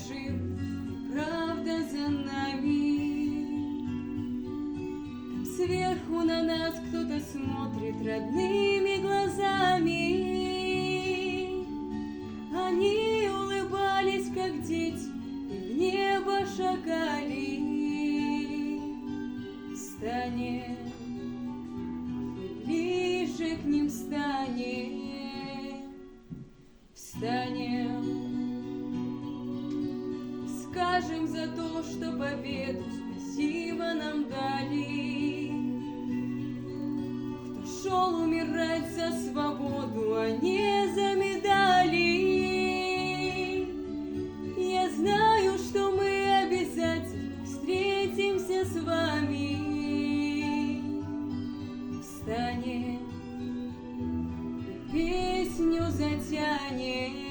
жив, правда за нами. Там сверху на нас кто-то смотрит родными глазами. Они улыбались, как дети, и в небо шагали. Встанем, ближе к ним встанем. Встанем, скажем за то, что победу спасибо нам дали. Кто шел умирать за свободу, а не за медали. Я знаю, что мы обязательно встретимся с вами. Встанем, песню затянем.